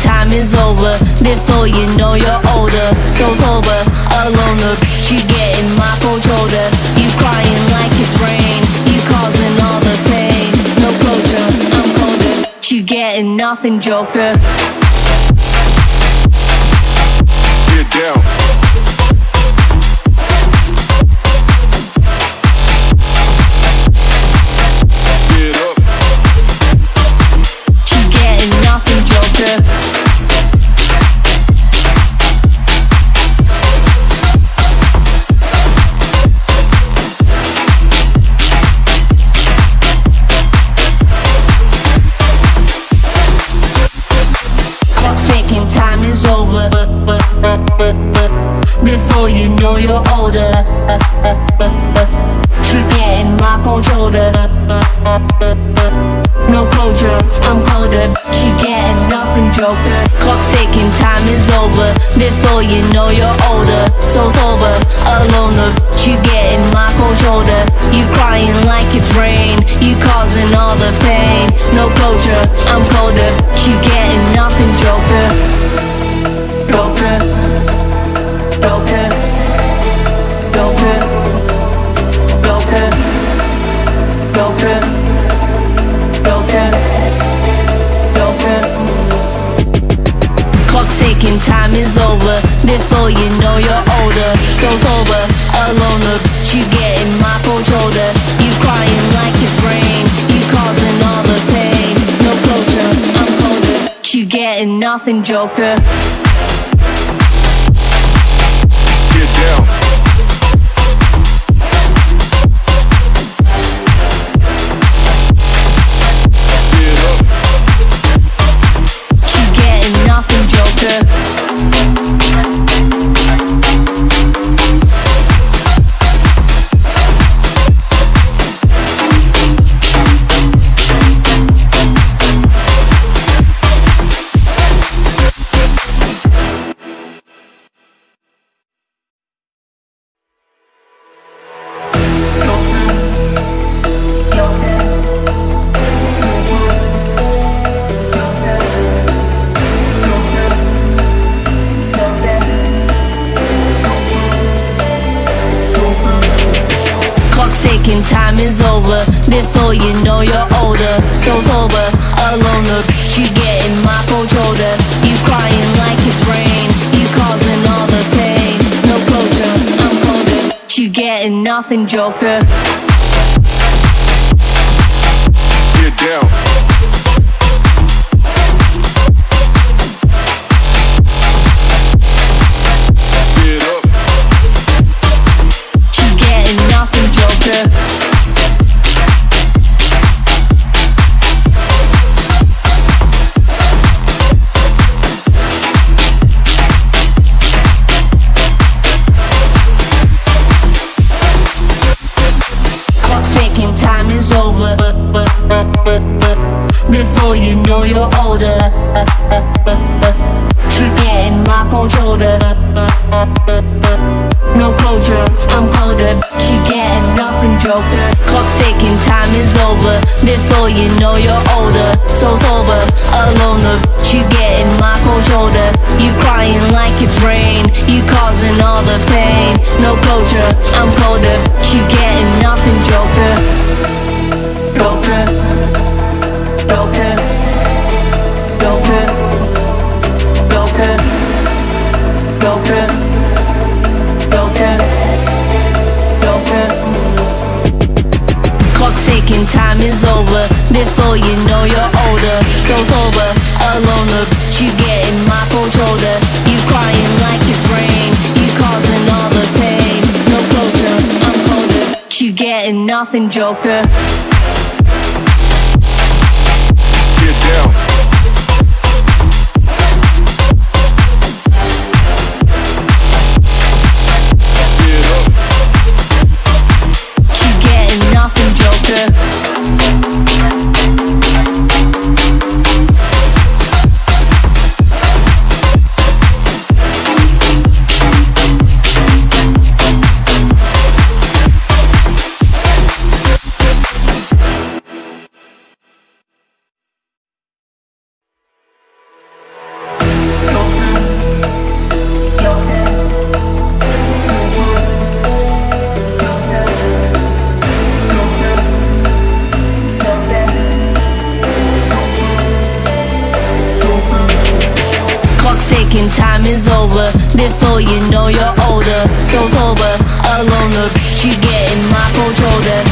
Time is over, before you know you're older. So sober, alone, look, you get in my cold shoulder. You crying like it's rain, you causing all the pain. No closure, I'm colder, you getting nothing, joker. Get down. Before you know you're older, you get in my cold shoulder. No closure, I'm colder, she getting nothing, joker. Clock's ticking, time is over, before you know you're older. So sober, alone, look, you get in my cold shoulder. You crying like it's rain, you causing all the pain. No closure, I'm colder, she getting nothing, joker. Joker. Joker, Joker, Joker, Joker, Joker, Joker. Clock's ticking, time is over, before you know you're older. So sober, alone, look, you get in my cold shoulder. You crying like it's rain, you causing all the pain. No closure, I'm colder, you getting nothing, joker. Get down. Get up. You getting nothing, joker. Time is over, before you know you're older. So sober, alone, look, you get in my cold shoulder. You crying like it's rain, you causing all the pain. No closure, I'm colder, you getting nothing, joker. Get down. Get up. You getting nothing, joker. Time is over, before you know you're older. You get in my cold shoulder. No closure, I'm colder, she getting nothing, joker. Clock's ticking, time is over, before you know you're older. So sober, alone, look, you get in my cold shoulder. You crying like it's rain, you causing all the pain. No closure, I'm colder, you getting nothing, joker. Joker, Joker, Joker, Joker, Joker, Joker, Joker. Clock's ticking, time is over, before you know you're older. So sober, alone, look, you get in my cold shoulder. You crying like it's rain, you causing all the pain. No closure, I'm colder, you getting nothing, joker. Get down. ticking, time is over. Before you know you're older. So sober, alone, the bitch you get in my controller.